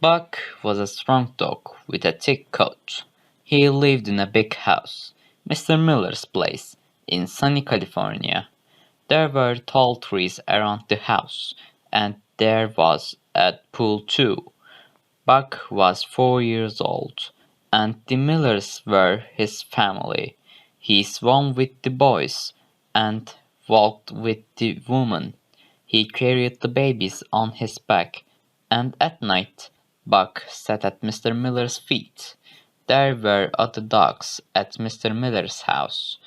Buck was a strong dog with a thick coat. He lived in a big house, Mr. Miller's place, in sunny California. There were tall trees around the house, and there was a pool too. Buck was 4 years old, and the Millers were his family. He swam with the boys, and walked with the women. He carried the babies on his back, and at night Buck sat at Mr. Miller's feet. There were other dogs at Mr. Miller's house,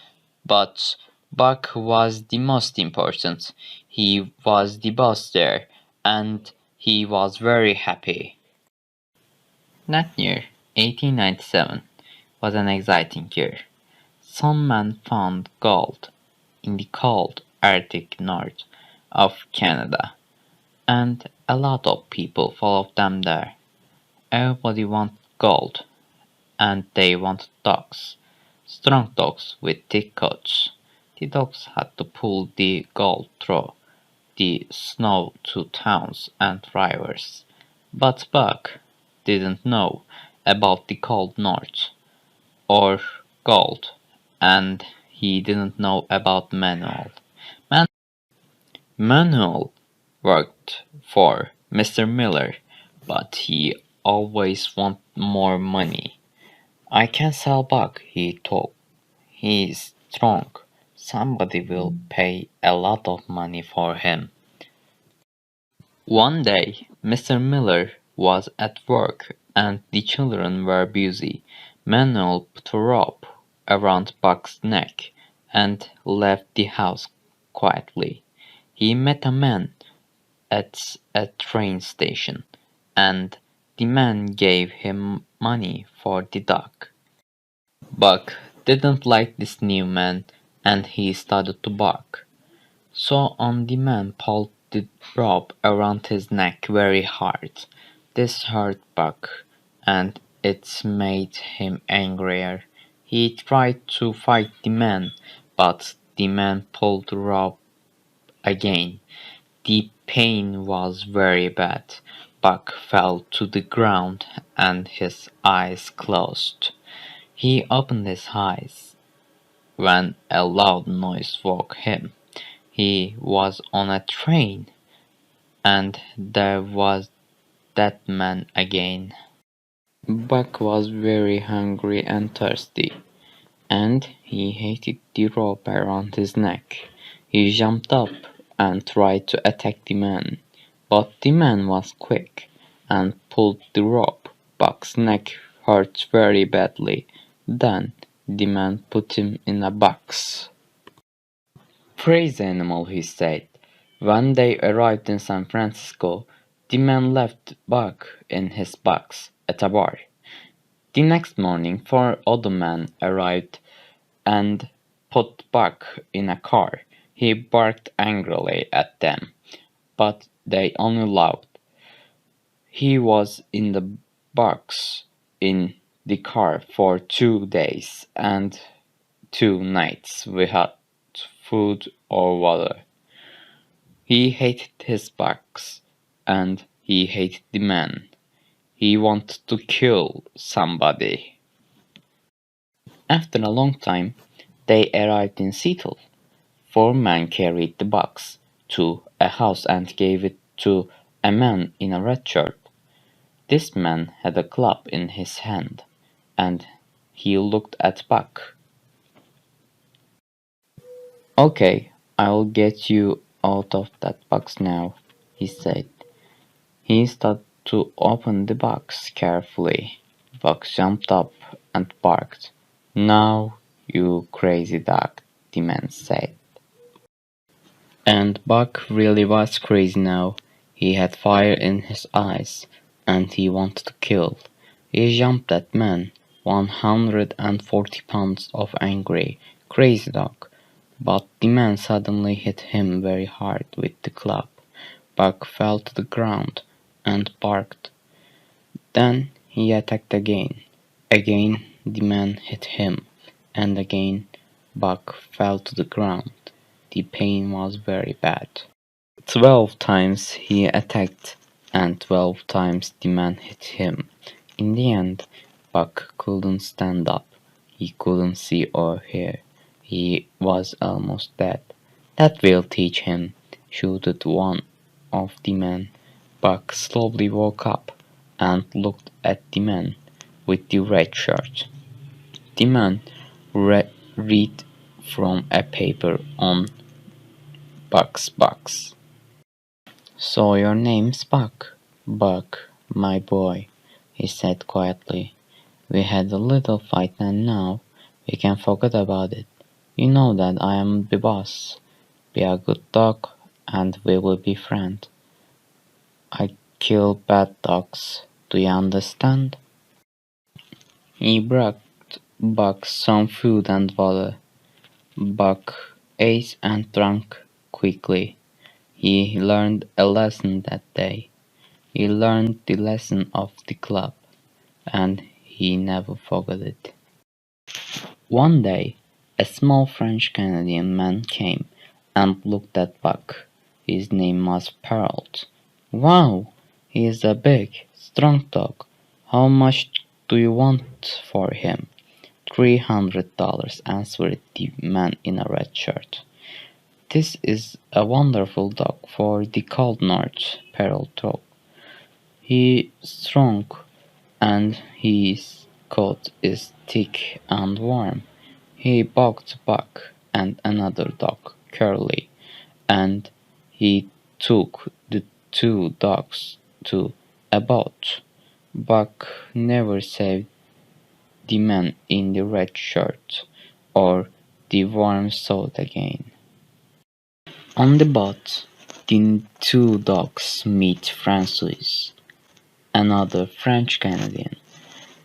but Buck was the most important. He was the boss there, and he was very happy. That year, 1897, was an exciting year. Some men found gold in the cold Arctic north of Canada, and a lot of people followed them there. Everybody wanted gold, and they wanted dogs, strong dogs with thick coats. The dogs had to pull the gold through the snow to towns and rivers, but Buck didn't know about the cold north or gold, and he didn't know about Manuel. Manuel worked for Mr. Miller, but he always wanted more money. I can sell Buck, he thought. He is strong. Somebody will pay a lot of money for him. One day, Mr. Miller was at work and the children were busy. Manuel put a rope around Buck's neck and left the house quietly. He met a man at a train station, and the man gave him money for the dog. Buck didn't like this new man, and he started to bark. So on the man pulled the rope around his neck very hard. This hurt Buck, and it made him angrier. He tried to fight the man, but the man pulled the rope again. The pain was very bad. Buck fell to the ground and his eyes closed. He opened his eyes when a loud noise woke him. He was on a train, and there was that man again. Buck was very hungry and thirsty, and he hated the rope around his neck. He jumped up and tried to attack the man, but the man was quick and pulled the rope. Buck's neck hurt very badly. Then the man put him in a box. Crazy animal, he said. When they arrived in San Francisco, the man left Buck in his box at a bar. The next morning, four other men arrived and put Buck in a car. He barked angrily at them, but they only laughed. He was in the box in the car for 2 days and 2 nights without food or water. He hated his box, and he hated the man. He wanted to kill somebody. After a long time, they arrived in Seattle. Four men carried the box to a house and gave it to a man in a red shirt. This man had a club in his hand, and he looked at Buck. "Okay, I'll get you out of that box now," he said. He started to open the box carefully. Buck jumped up and barked. "Now, you crazy dog," the man said. And Buck really was crazy now. He had fire in his eyes, and he wanted to kill. He jumped at man, 140 pounds of angry, crazy dog. But the man suddenly hit him very hard with the club. Buck fell to the ground and barked. Then he attacked again. Again the man hit him, and again Buck fell to the ground. The pain was very bad. 12 times he attacked, and 12 times the man hit him. In the end, Buck couldn't stand up. He couldn't see or hear. He was almost dead. "That will teach him," shouted one of the men. Buck slowly woke up and looked at the man with the red shirt. The man read from a paper on Buck's box. "So your name's Buck?" "Buck, my boy," he said quietly. "We had a little fight and now we can forget about it. You know that I am the boss. Be a good dog and we will be friends. I kill bad dogs. Do you understand?" He brought Buck some food and water. Buck ate and drank quickly. He learned a lesson that day. He learned the lesson of the club, and he never forgot it. One day, a small French-Canadian man came and looked at Buck. His name was Harold. "Wow, he is a big, strong dog. How much do you want for him?" $300, answered the man in a red shirt. "This is a wonderful dog for the cold north," Harold thought. "He is strong, and his coat is thick and warm." He walked Buck and another dog, Curly, and he took the two dogs to a boat. Buck never saved the man in the red shirt or the warm salt again. On the boat, the two dogs meet Francois, another French-Canadian.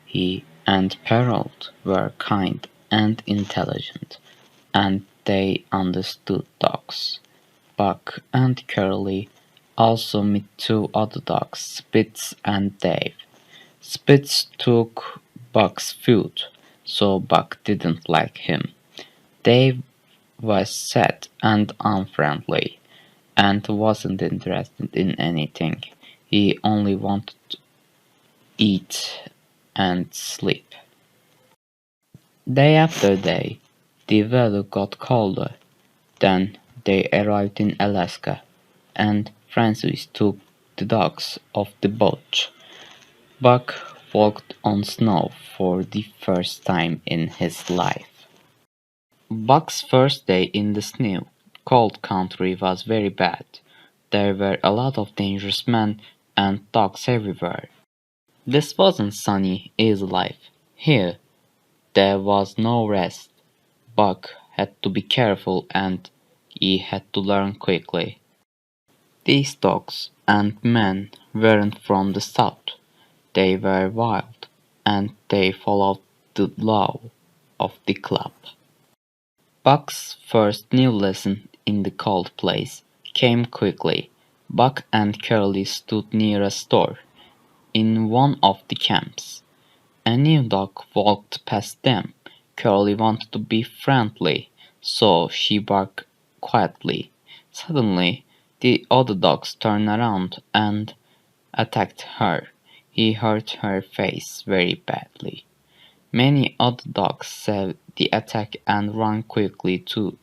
He and Harold were kind and intelligent, and they understood dogs. Buck and Curly also met two other dogs, Spitz and Dave. Spitz took Buck's food, so Buck didn't like him. Dave was sad and unfriendly, and wasn't interested in anything. He only wanted to eat and sleep. Day after day, the weather got colder. Then they arrived in Alaska, and Francis took the dogs off the boat. Buck walked on snow for the first time in his life. Buck's first day in the snow cold country was very bad. There were a lot of dangerous men and dogs everywhere. This wasn't sunny, easy life. Here, there was no rest. Buck had to be careful and he had to learn quickly. These dogs and men weren't from the south. They were wild, and they followed the law of the club. Buck's first new lesson in the cold place came quickly. Buck and Curly stood near a store in one of the camps. A new dog walked past them. Curly wanted to be friendly, so she barked quietly. Suddenly, the other dogs turned around and attacked her. He hurt her face very badly. Many other dogs saw the attack and ran quickly to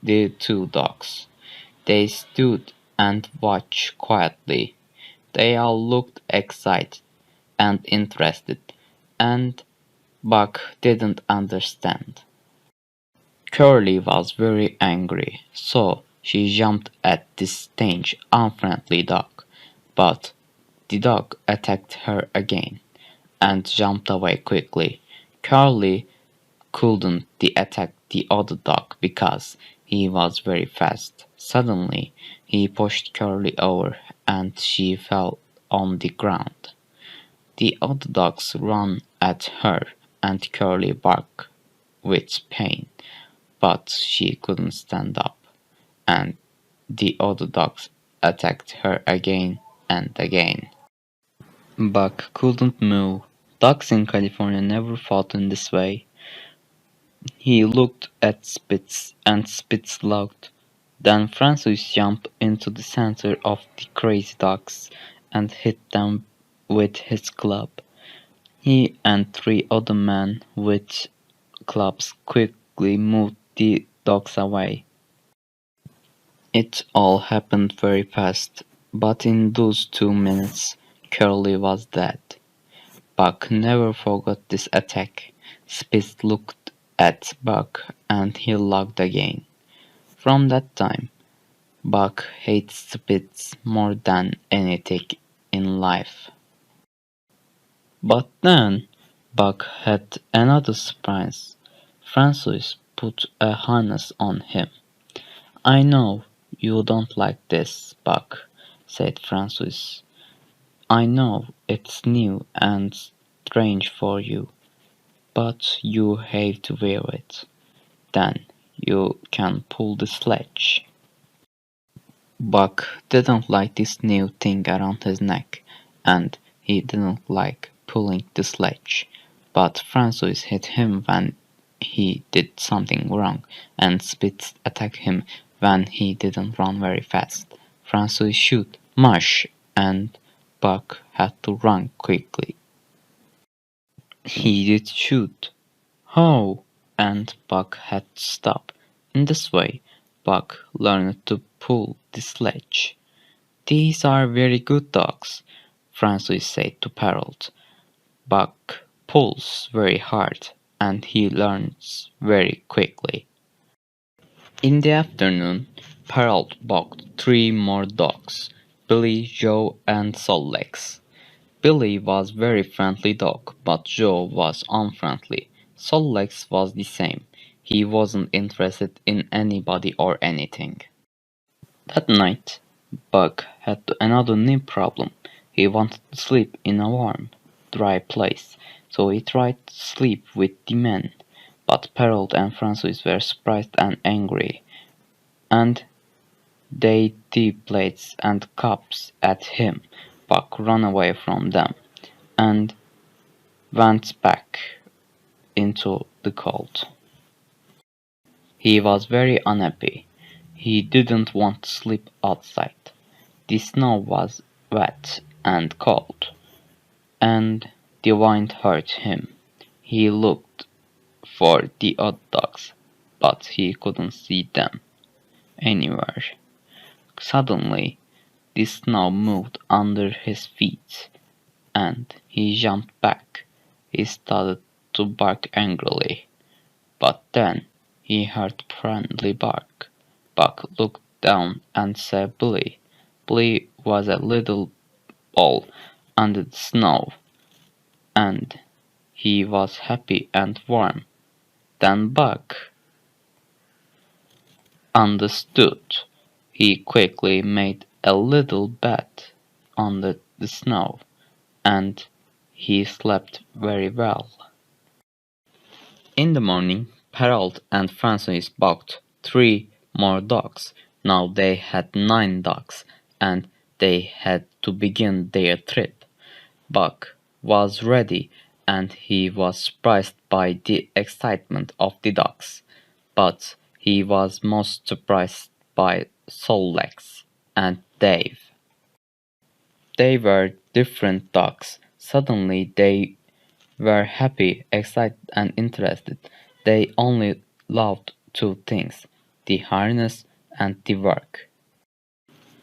the two dogs. They stood and watched quietly. They all looked excited and interested, and Buck didn't understand. Curly was very angry, so she jumped at this strange, unfriendly dog. But the dog attacked her again, and jumped away quickly. Curly couldn't attack the other dog because he was very fast. Suddenly, he pushed Curly over, and she fell on the ground. The other dogs ran at her, and Curly barked with pain, but she couldn't stand up, and the other dogs attacked her again and again. Buck couldn't move. Dogs in California never fought in this way. He looked at Spitz, and Spitz laughed. Then Francis jumped into the center of the crazy dogs, and hit them with his club. He and three other men with clubs quickly moved the dogs away. It all happened very fast, but in those 2 minutes Curly was dead. Buck never forgot this attack. Spitz looked at Buck and he laughed again. From that time, Buck hates Spitz more than anything in life. But then Buck had another surprise. Francis put a harness on him. "I know you don't like this, Buck," said Francis. "I know it's new and strange for you, but you have to wear it. Then you can pull the sledge." Buck didn't like this new thing around his neck, and he didn't like pulling the sledge. But Francis hit him when he did something wrong, and Spitz attacked him when he didn't run very fast. Francis shoot, "March!" and Buck had to run quickly. He did shoot. "Ho!" and Buck had to stop. In this way, Buck learned to pull the sledge. "These are very good dogs," Francis said to Harold. "Buck pulls very hard, and he learns very quickly." In the afternoon, Harold bought three more dogs, Billy, Joe, and Sollex. Billy was a very friendly dog, but Joe was unfriendly. Sollex was the same. He wasn't interested in anybody or anything. That night, Buck had another new problem. He wanted to sleep in a warm, dry place, so he tried to sleep with the men. But Harold and Francis were surprised and angry, and they threw plates and cups at him. Buck ran away from them and went back into the cold. He was very unhappy. He didn't want to sleep outside. The snow was wet and cold, and the wind hurt him. He looked for the other dogs, but he couldn't see them anywhere. Suddenly, the snow moved under his feet, and he jumped back. He started to bark angrily, but then he heard friendly bark. Buck looked down and saw Billy. Billy was a little ball under the snow, and he was happy and warm. Then Buck understood. He quickly made a little bed under the snow, and he slept very well. In the morning, Harold and Francis bought three more dogs. Now they had 9 dogs, and they had to begin their trip. Buck was ready, and he was surprised by the excitement of the dogs. But he was most surprised by Sollex and Dave. They were different dogs. Suddenly they were happy, excited, and interested. They only loved two things: the harness and the work.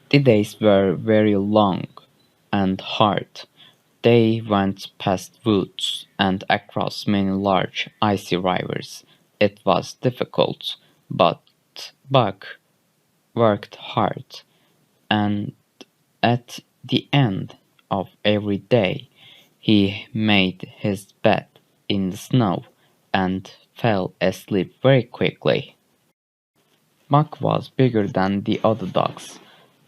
The days were very long and hard. They went past woods and across many large icy rivers. It was difficult, but Buck worked hard, and at the end of every day he made his bed in the snow and fell asleep very quickly. Buck was bigger than the other dogs,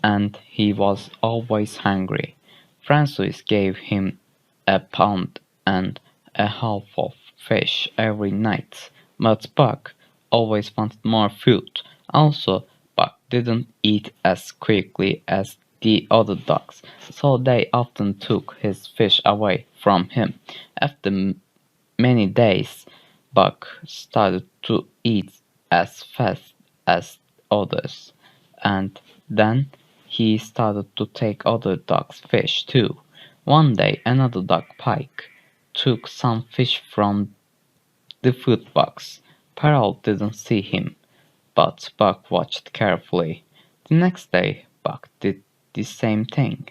and he was always hungry. Francis gave him a pound and a half of fish every night, but Buck always wanted more food. Also, Buck didn't eat as quickly as the other dogs, so they often took his fish away from him. After many days, Buck started to eat as fast as others, and then he started to take other dogs' fish too. One day another dog, Pike, took some fish from the food box. Pearl didn't see him, but Buck watched carefully. The next day Buck did the same thing.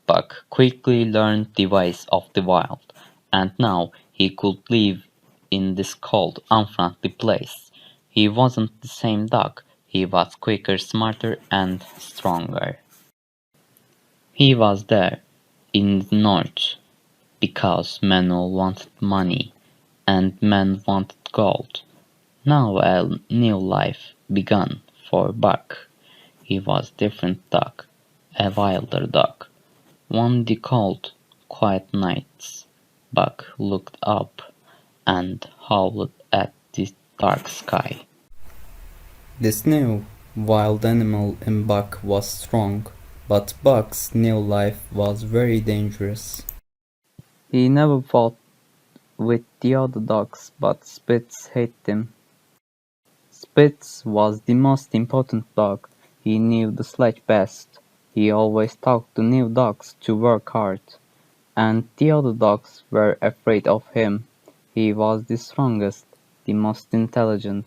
Buck quickly learned the ways of the wild, and now he could live in this cold, unfriendly place. He wasn't the same dog, he was quicker, smarter, and stronger. He was there, in the north, because men all wanted money, and men wanted gold. Now a new life began for Buck. He was a different dog, a wilder dog. One the cold, quiet nights, Buck looked up and howled at the dark sky. This new, wild animal in Buck was strong, but Buck's new life was very dangerous. He never fought with the other dogs, but Spitz hated him. Spitz was the most important dog. He knew the sledge best. He always taught the new dogs to work hard, and the other dogs were afraid of him. He was the strongest, the most intelligent,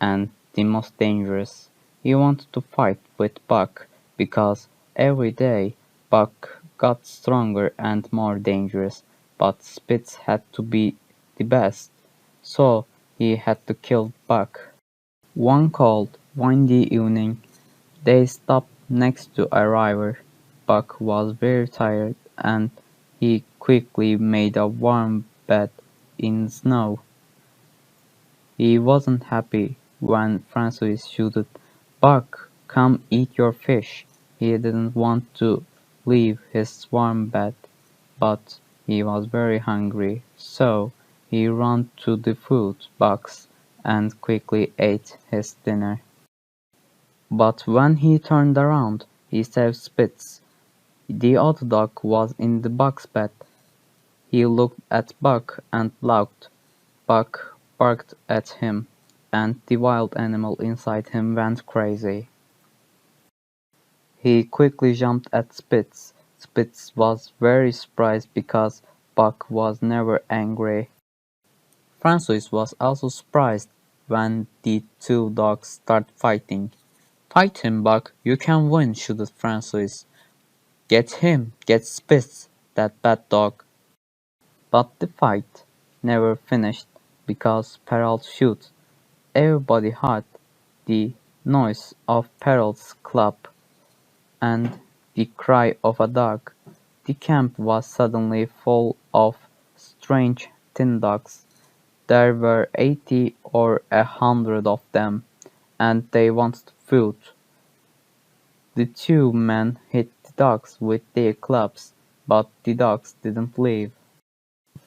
and the most dangerous. He wanted to fight with Buck because every day Buck got stronger and more dangerous, but Spitz had to be the best, so he had to kill Buck. One cold, windy evening, they stopped next to a river. Buck was very tired, and he quickly made a warm bed in snow. He wasn't happy when Francois shouted, "Buck, come eat your fish." He didn't want to leave his warm bed, but he was very hungry, so he ran to the food box and quickly ate his dinner. But when he turned around, he saw Spitz. The other dog was in the box bed. He looked at Buck and laughed. Buck barked at him, and the wild animal inside him went crazy. He quickly jumped at Spitz. Spitz was very surprised because Buck was never angry. Francois was also surprised when the two dogs started fighting. "Fight him, Buck, you can win," shouted Francois. "Get him, get Spitz, that bad dog." But the fight never finished because Perrault shot. Everybody heard the noise of Perrault's club and the cry of a dog. The camp was suddenly full of strange tin dogs. There were 80 or 100 of them, and they wanted food. The two men hit the dogs with their clubs, but the dogs didn't leave.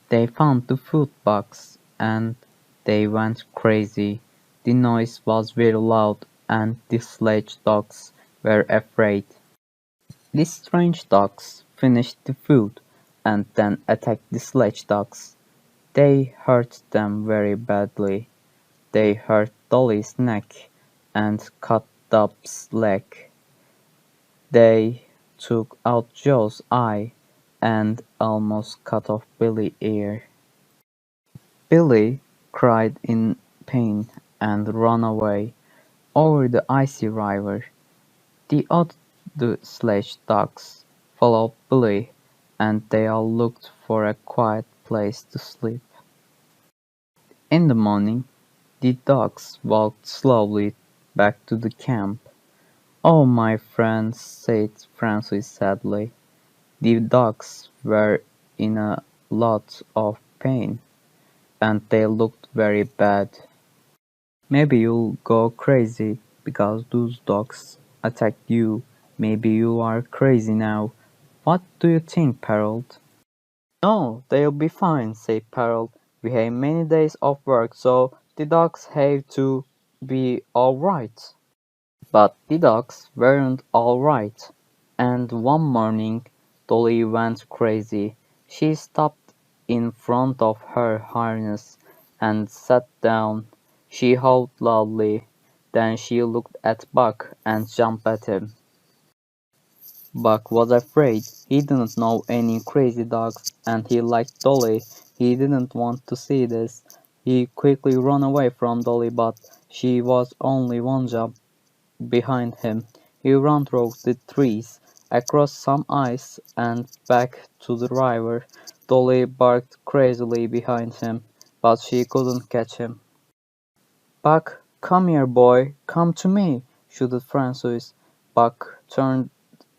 They found the food box, and they went crazy. The noise was very loud, and the sledge dogs were afraid. The strange dogs finished the food, and then attacked the sledge dogs. They hurt them very badly. They hurt Dolly's neck, and cut Dub's leg. They took out Joe's eye, and almost cut off Billy's ear. Billy cried in pain and ran away over the icy river. The other sledge dogs followed Billy, and they all looked for a quiet place to sleep. In the morning, the dogs walked slowly back to the camp. "Oh, my friends," said Francois sadly. The dogs were in a lot of pain, and they looked very bad. "Maybe you'll go crazy because those dogs attacked you. Maybe you are crazy now. What do you think, Harold?" "No, they'll be fine," said Harold. "We have many days of work, so the dogs have to be all right." But the dogs weren't all right, and one morning Dolly went crazy. She stopped in front of her harness and sat down. She howled loudly. Then she looked at Buck and jumped at him. Buck was afraid. He didn't know any crazy dogs, and he liked Dolly. He didn't want to see this. He quickly ran away from Dolly, but she was only one jump behind him. He ran through the trees, across some ice, and back to the river. Dolly barked crazily behind him, but she couldn't catch him. "Buck, come here, boy, come to me!" shouted Francois. Buck turned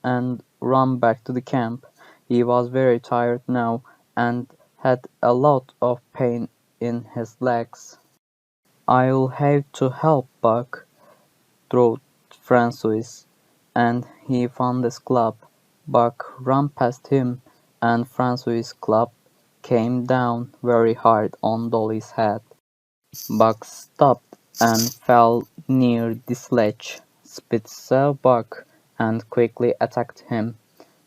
and ran back to the camp. He was very tired now, and had a lot of pain in his legs. "I'll have to help Buck," thought Francois, and he found his club. Buck ran past him, and Francois' club came down very hard on Dolly's head. Buck stopped and fell near the sledge. Spitz saw Buck and quickly attacked him,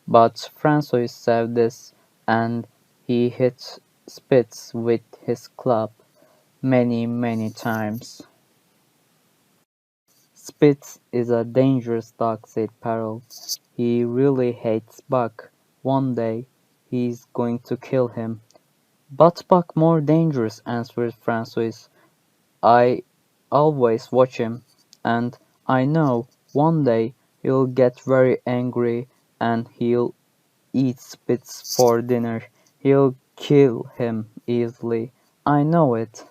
but Francois saw this, and he hit Spitz with his club many, many times. "Spitz is a dangerous dog," said Parrot. "He really hates Buck. One day he's going to kill him." "But Buck more dangerous," answered Francois. "I always watch him, and I know one day he'll get very angry and he'll eat Spitz for dinner. He'll kill him easily. I know it."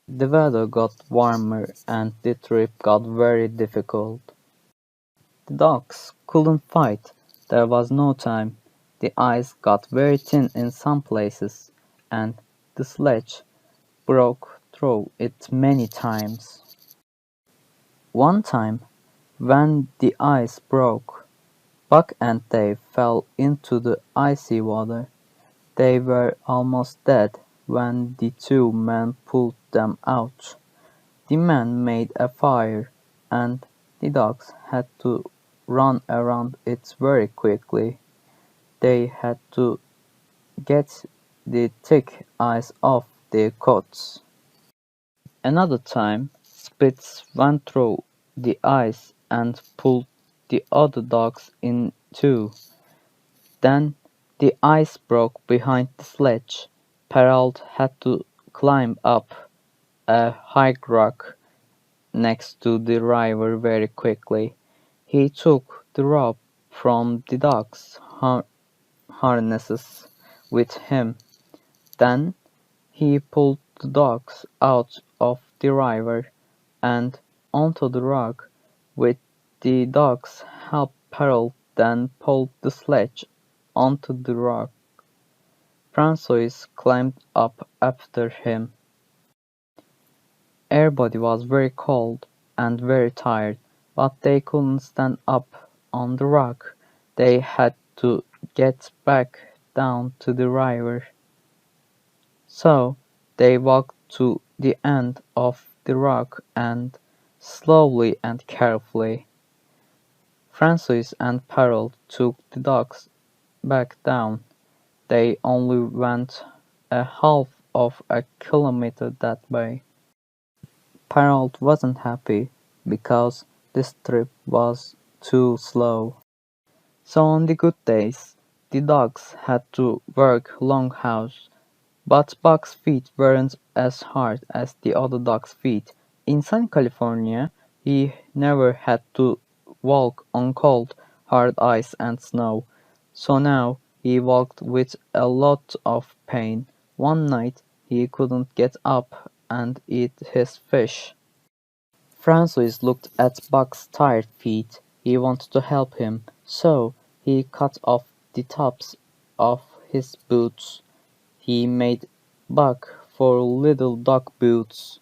The weather got warmer and the trip got very difficult. The dogs couldn't fight. There was no time. The ice got very thin in some places, and the sledge broke through it many times. One time, when the ice broke, Buck and Dave fell into the icy water. They were almost dead when the two men pulled them out. The men made a fire, and the dogs had to run around it very quickly. They had to get the thick ice off their coats. Another time, Spitz went through the ice and pulled the other dogs in too. Then the ice broke behind the sledge. Perrault had to climb up a high rock next to the river very quickly. He took the rope from the dogs' harnesses with him. Then he pulled the dogs out of the river and onto the rock. With the dogs' help, Perrault then pulled the sledge onto the rock. Francois climbed up after him. Everybody was very cold and very tired, but they couldn't stand up on the rock. They had to get back down to the river. So they walked to the end of the rock and, slowly and carefully, Francois and Perrault took the dogs back down. They only went a half of a kilometer that way. Perrault wasn't happy because this trip was too slow. So on the good days, the dogs had to work long hours, but Buck's feet weren't as hard as the other dogs' feet. In sunny California, he never had to walk on cold, hard ice and snow, so now he walked with a lot of pain. One night he couldn't get up and eat his fish. Francois looked at Buck's tired feet. He wanted to help him, so he cut off the tops of his boots. He made Buck four little dog boots.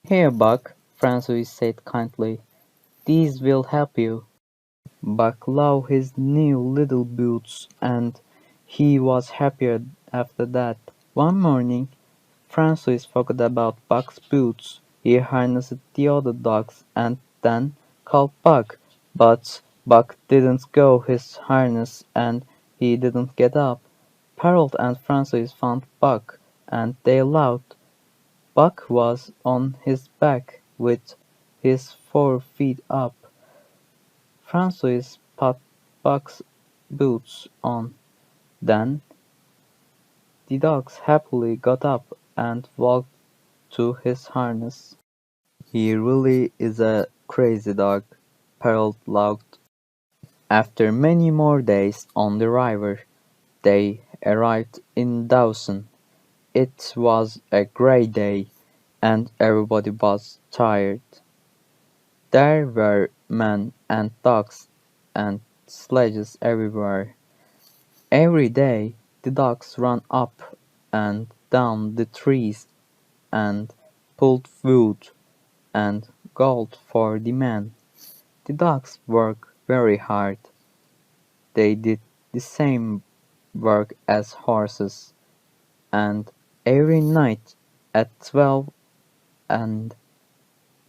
"Here, Buck," Francois said kindly. "These will help you." Buck loved his new little boots, and he was happier after that. One morning Francois forgot about Buck's boots. He harnessed the other dogs and then called Buck, but Buck didn't go his harness and he didn't get up. Perrault and Francois found Buck, and they laughed. Buck was on his back with his 4 feet up. Francois Buck's boots on. Then the dogs happily got up and walked to his harness. "He really is a crazy dog," Harold laughed. After many more days on the river, they arrived in Dawson. It was a grey day, and everybody was tired. There were men and dogs and sledges everywhere. Every day the dogs ran up and down the trees and pulled wood and gold for the men. The dogs worked very hard. They did the same work as horses, and every night at 12 and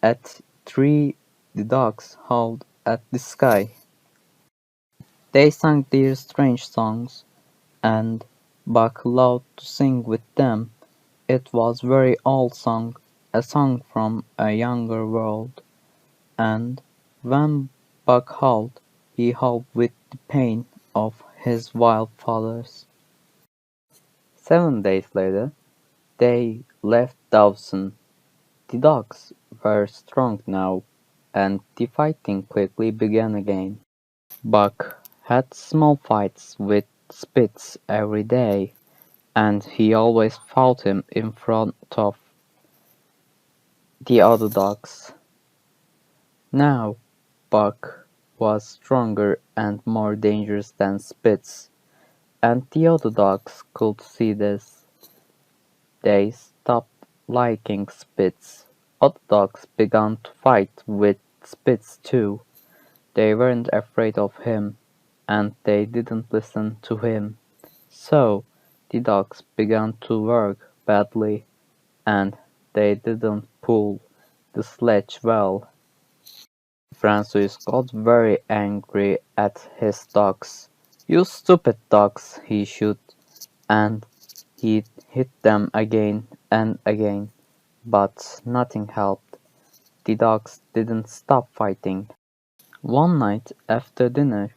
at 3 the dogs howled at the sky. They sang their strange songs, and Buck loved to sing with them. It was very old song, a song from a younger world, and when Buck howled, he howled with the pain of his wild fathers. 7 days later, they left Dawson. The dogs were strong now, and the fighting quickly began again. Buck had small fights with Spitz every day, and he always fought him in front of the other dogs. Now Buck was stronger and more dangerous than Spitz, and the other dogs could see this. They stopped liking Spitz. Other dogs began to fight with Spitz too. They weren't afraid of him, and they didn't listen to him. So the dogs began to work badly, and they didn't pull the sledge well. Francis got very angry at his dogs. "You stupid dogs," he shouted, and he hit them again and again, but nothing helped. The dogs didn't stop fighting. One night after dinner,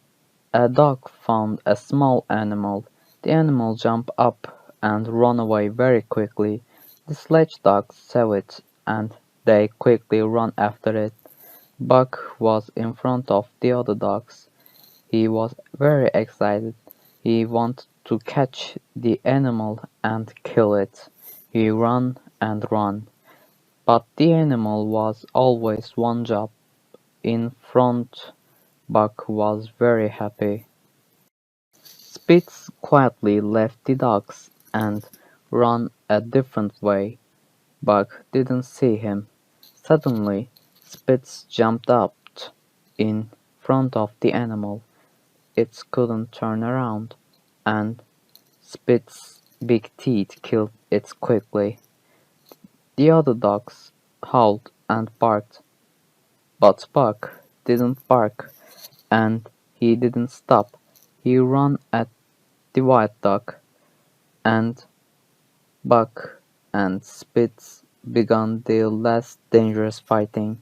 a dog found a small animal. The animal jumped up and ran away very quickly. The sledge dogs saw it, and they quickly ran after it. Buck was in front of the other dogs. He was very excited. He wanted to catch the animal and kill it. He ran and ran, but the animal was always one jump in front. Buck was very happy. Spitz quietly left the dogs and ran a different way. Buck didn't see him. Suddenly Spitz jumped up in front of the animal. It couldn't turn around, and Spitz's big teeth killed it quickly. The other dogs howled and barked, but Buck didn't bark, and he didn't stop. He ran at the white dog, and Buck and Spitz began their last dangerous fighting.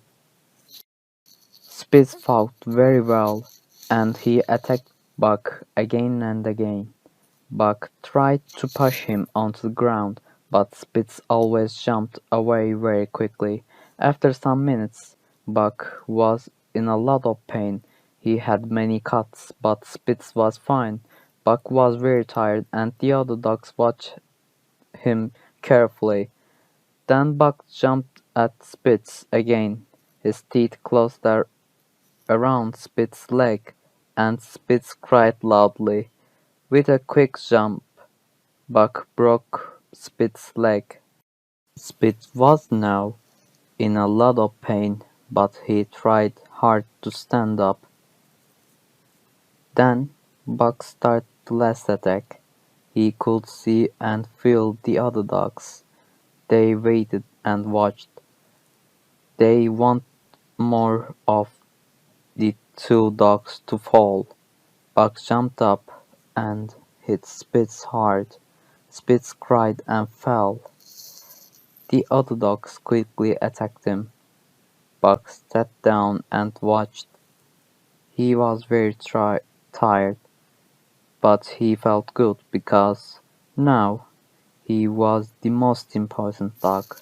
Spitz fought very well, and he attacked Buck again and again. Buck tried to push him onto the ground, but Spitz always jumped away very quickly. After some minutes, Buck was in a lot of pain. He had many cuts, but Spitz was fine. Buck was very tired, and the other dogs watched him carefully. Then Buck jumped at Spitz again. His teeth closed around Spitz's leg, and Spitz cried loudly. With a quick jump, Buck broke Spitz's leg. Spitz was now in a lot of pain, but he tried hard to stand up. Then Buck started the last attack. He could see and feel the other dogs. They waited and watched. They wanted more of the two dogs to fall. Buck jumped up and hit Spitz hard. Spitz cried and fell. The other dogs quickly attacked him. Buck sat down and watched. He was very tired, but he felt good because now he was the most important dog.